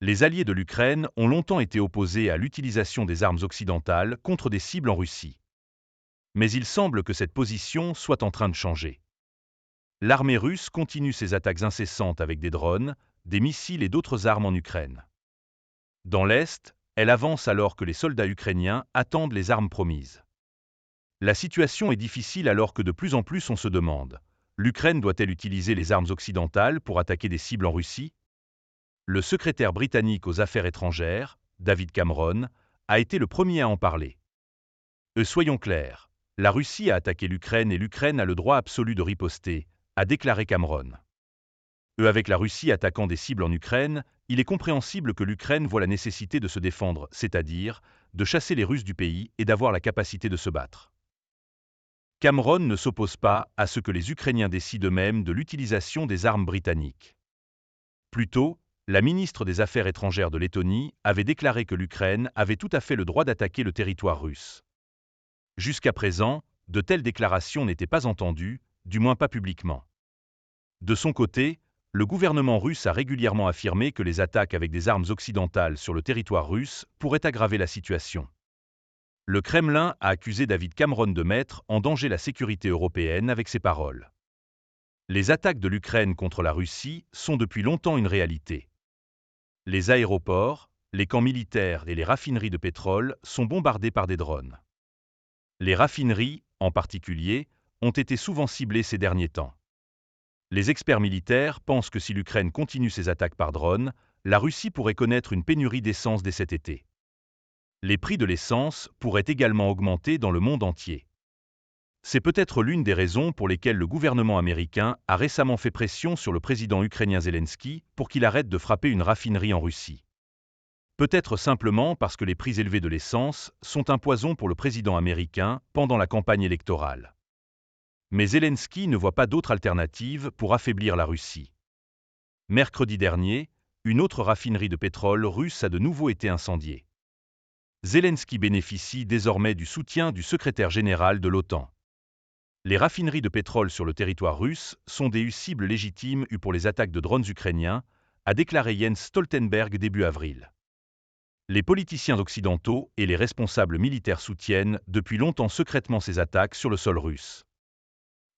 Les alliés de l'Ukraine ont longtemps été opposés à l'utilisation des armes occidentales contre des cibles en Russie. Mais il semble que cette position soit en train de changer. L'armée russe continue ses attaques incessantes avec des drones, des missiles et d'autres armes en Ukraine. Dans l'Est, elle avance alors que les soldats ukrainiens attendent les armes promises. La situation est difficile alors que de plus en plus on se demande, l'Ukraine doit-elle utiliser les armes occidentales pour attaquer des cibles en Russie? Le secrétaire britannique aux Affaires étrangères, David Cameron, a été le premier à en parler. Soyons clairs, la Russie a attaqué l'Ukraine et l'Ukraine a le droit absolu de riposter, a déclaré Cameron. Avec la Russie attaquant des cibles en Ukraine, il est compréhensible que l'Ukraine voit la nécessité de se défendre, c'est-à-dire de chasser les Russes du pays et d'avoir la capacité de se battre. Cameron ne s'oppose pas à ce que les Ukrainiens décident eux-mêmes de l'utilisation des armes britanniques. Plutôt, la ministre des Affaires étrangères de Lettonie avait déclaré que l'Ukraine avait tout à fait le droit d'attaquer le territoire russe. Jusqu'à présent, de telles déclarations n'étaient pas entendues, du moins pas publiquement. De son côté, le gouvernement russe a régulièrement affirmé que les attaques avec des armes occidentales sur le territoire russe pourraient aggraver la situation. Le Kremlin a accusé David Cameron de mettre en danger la sécurité européenne avec ses paroles. Les attaques de l'Ukraine contre la Russie sont depuis longtemps une réalité. Les aéroports, les camps militaires et les raffineries de pétrole sont bombardés par des drones. Les raffineries, en particulier, ont été souvent ciblées ces derniers temps. Les experts militaires pensent que si l'Ukraine continue ses attaques par drone, la Russie pourrait connaître une pénurie d'essence dès cet été. Les prix de l'essence pourraient également augmenter dans le monde entier. C'est peut-être l'une des raisons pour lesquelles le gouvernement américain a récemment fait pression sur le président ukrainien Zelensky pour qu'il arrête de frapper une raffinerie en Russie. Peut-être simplement parce que les prix élevés de l'essence sont un poison pour le président américain pendant la campagne électorale. Mais Zelensky ne voit pas d'autre alternative pour affaiblir la Russie. Mercredi dernier, une autre raffinerie de pétrole russe a de nouveau été incendiée. Zelensky bénéficie désormais du soutien du secrétaire général de l'OTAN. Les raffineries de pétrole sur le territoire russe sont des cibles légitimes pour les attaques de drones ukrainiens, a déclaré Jens Stoltenberg début avril. Les politiciens occidentaux et les responsables militaires soutiennent depuis longtemps secrètement ces attaques sur le sol russe.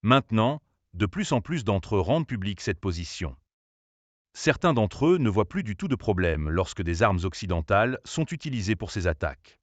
Maintenant, de plus en plus d'entre eux rendent publique cette position. Certains d'entre eux ne voient plus du tout de problème lorsque des armes occidentales sont utilisées pour ces attaques.